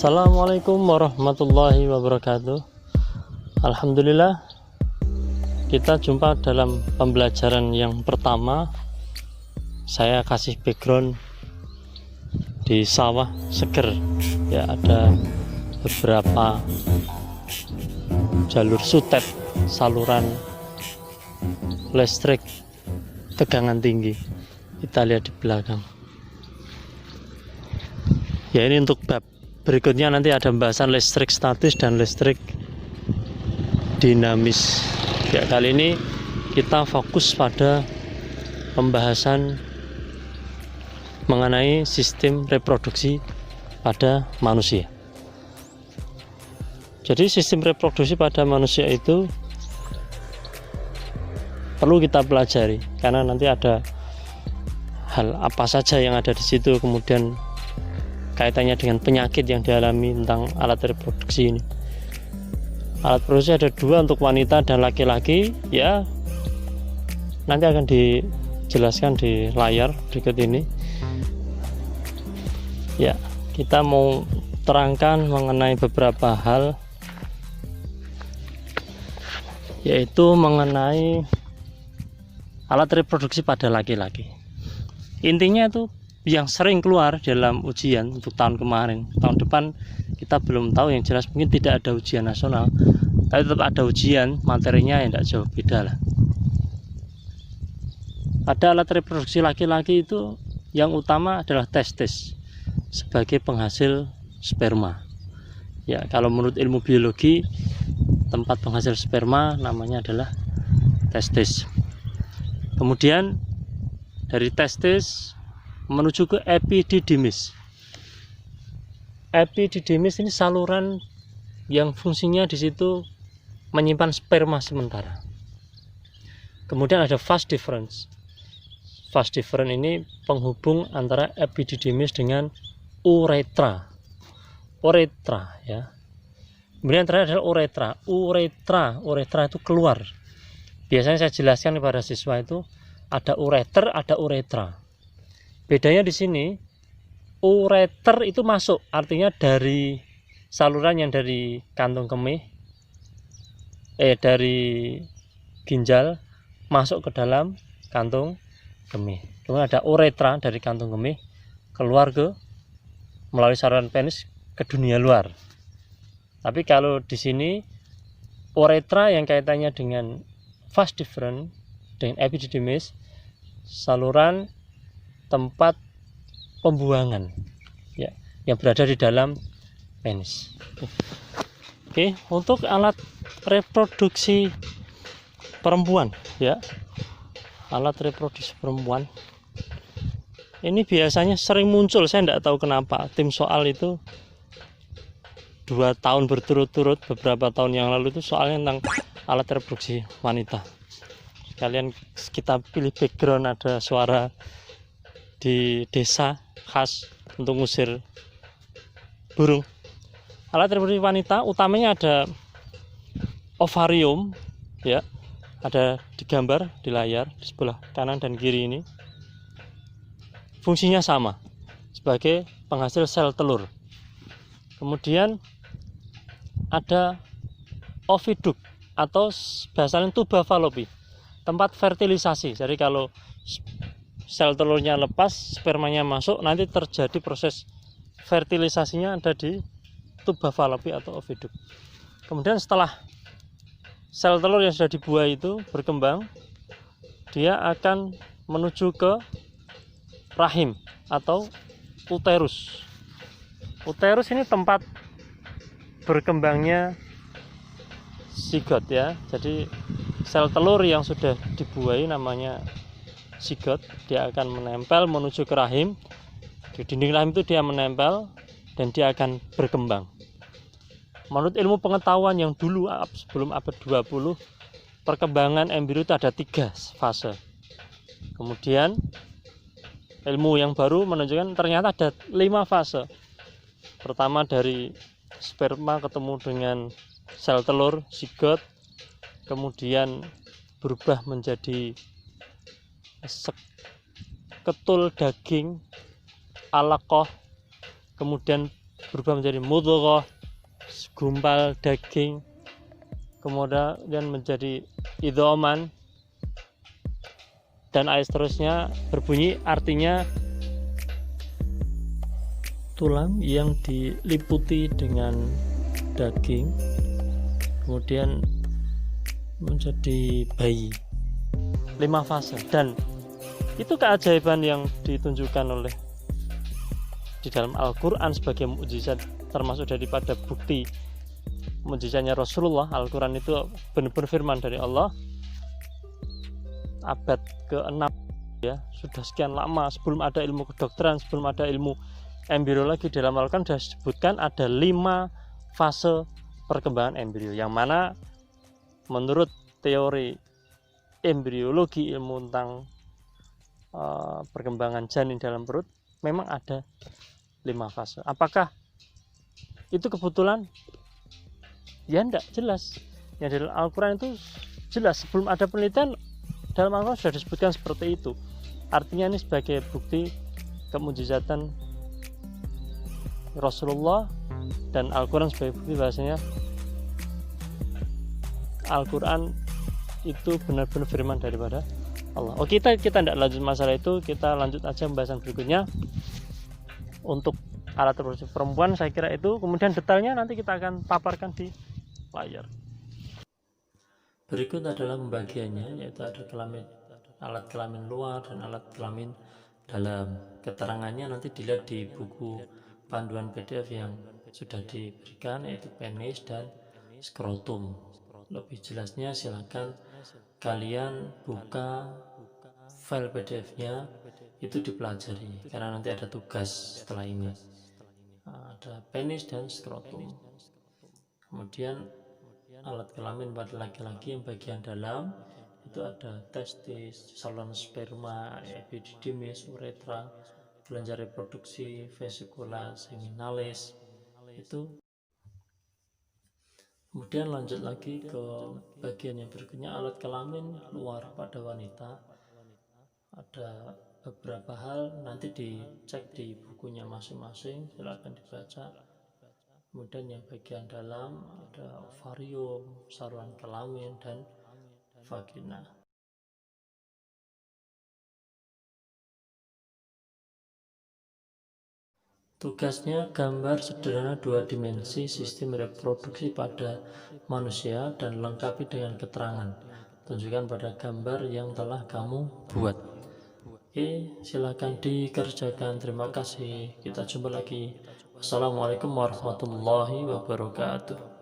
Assalamualaikum warahmatullahi wabarakatuh. Alhamdulillah, kita jumpa dalam pembelajaran yang pertama. Saya kasih background di sawah seger ya, ada beberapa jalur sutet saluran listrik tegangan tinggi. Kita lihat di belakang ya. Ini untuk bab berikutnya, nanti ada pembahasan listrik statis dan listrik dinamis ya. Kali ini kita fokus pada pembahasan mengenai sistem reproduksi pada manusia. Jadi sistem reproduksi pada manusia itu perlu kita pelajari, karena nanti ada hal apa saja yang ada di situ, kemudian kaitannya dengan penyakit yang dialami tentang alat reproduksi ini. Alat reproduksi ada dua, untuk wanita dan laki-laki ya. Nanti akan dijelaskan di layar berikut ini ya. Kita mau terangkan mengenai beberapa hal, yaitu mengenai alat reproduksi pada laki-laki. Intinya itu yang sering keluar dalam ujian untuk tahun kemarin. Tahun depan kita belum tahu, yang jelas mungkin tidak ada ujian nasional, tapi tetap ada ujian, materinya yang tidak jauh beda lah. Pada alat reproduksi laki-laki itu yang utama adalah testis sebagai penghasil sperma ya. Kalau menurut ilmu biologi, tempat penghasil sperma namanya adalah testis. Kemudian dari testis menuju ke epididymis. Epididymis ini saluran yang fungsinya di situ menyimpan sperma sementara. Kemudian ada vas deferens. Vas deferens ini penghubung antara epididymis dengan uretra. Uretra ya. Kemudian terakhir adalah uretra. Uretra itu keluar. Biasanya saya jelaskan kepada siswa itu ada ureter, ada uretra. Bedanya di sini, ureter itu masuk, artinya dari saluran yang dari kantung kemih, dari ginjal masuk ke dalam kantung kemih. Kemudian ada uretra, dari kantung kemih keluar ke melalui saluran penis ke dunia luar. Tapi kalau di sini uretra yang kaitannya dengan vas deferens dengan epididymis, saluran tempat pembuangan ya, yang berada di dalam penis. Oke, untuk alat reproduksi perempuan ya, alat reproduksi perempuan ini biasanya sering muncul. Saya tidak tahu kenapa tim soal itu 2 tahun berturut-turut, beberapa tahun yang lalu itu soalnya tentang alat reproduksi wanita. Kalian kita pilih background, ada suara di desa khas untuk ngusir burung. Alat reproduksi wanita utamanya ada ovarium ya, ada digambar di layar di sebelah kanan dan kiri ini. Fungsinya sama sebagai penghasil sel telur. Kemudian ada oviduk atau bahasanya tuba fallopi, tempat fertilisasi. Jadi kalau sel telurnya lepas, spermanya masuk, nanti terjadi proses fertilisasinya ada di tuba fallopi atau oviduk. Kemudian setelah sel telur yang sudah dibuai itu berkembang, dia akan menuju ke rahim atau uterus. Uterus ini tempat berkembangnya zigot ya. Jadi sel telur yang sudah dibuai namanya zigot, dia akan menempel menuju ke rahim. Di dinding rahim itu dia menempel dan dia akan berkembang. Menurut ilmu pengetahuan yang dulu sebelum abad 20, perkembangan embrio itu ada 3 fase. Kemudian ilmu yang baru menunjukkan ternyata ada 5 fase. Pertama dari sperma ketemu dengan sel telur zigot, kemudian berubah menjadi ketul daging alaqah, kemudian berubah menjadi mudghah, segumpal daging, kemudian menjadi idhoman, dan ayat seterusnya berbunyi artinya tulang yang diliputi dengan daging kemudian menjadi bayi. 5 fase, dan itu keajaiban yang ditunjukkan oleh di dalam Al-Quran sebagai mukjizat, termasuk daripada bukti mukjizatnya Rasulullah. Al-Quran itu benar-benar firman dari Allah. Abad ke-6 ya, sudah sekian lama sebelum ada ilmu kedokteran, sebelum ada ilmu embriologi, dalam Al-Quran sudah disebutkan ada 5 fase perkembangan embrio, yang mana menurut teori embriologi, ilmu tentang perkembangan janin dalam perut, memang ada 5 fase. Apakah itu kebetulan? Ya enggak, jelas. Yang dalam Al-Quran itu jelas, sebelum ada penelitian dalam Al-Quran sudah disebutkan seperti itu. Artinya ini sebagai bukti kemujizatan Rasulullah, dan Al-Quran sebagai bukti bahasanya Al-Quran itu benar-benar firman daripada Allah. Oh, kita tidak lanjut masalah itu, kita lanjut aja pembahasan berikutnya. Untuk alat reproduksi perempuan saya kira itu, kemudian detailnya nanti kita akan paparkan di layar. Berikut adalah pembagiannya, yaitu ada alat kelamin luar dan alat kelamin dalam. Keterangannya nanti dilihat di buku panduan PDF yang sudah diberikan, yaitu penis dan skrotum. Lebih jelasnya silakan kalian buka file PDF-nya, itu dipelajari karena nanti ada tugas setelah ini. Ada penis dan skrotum. Kemudian alat kelamin pada laki-laki yang bagian dalam itu ada testis, saluran sperma, epididymis, uretra, kelenjar reproduksi, vesikula, seminalis itu. Kemudian lanjut lagi ke bagian yang berikutnya, alat kelamin luar pada wanita. Ada beberapa hal, nanti dicek di bukunya masing-masing, silahkan dibaca. Kemudian yang bagian dalam ada ovarium, saluran kelamin, dan vagina. Tugasnya gambar sederhana 2 dimensi sistem reproduksi pada manusia dan lengkapi dengan keterangan. Tunjukkan pada gambar yang telah kamu buat. Oke, silakan dikerjakan. Terima kasih. Kita jumpa lagi. Wassalamualaikum warahmatullahi wabarakatuh.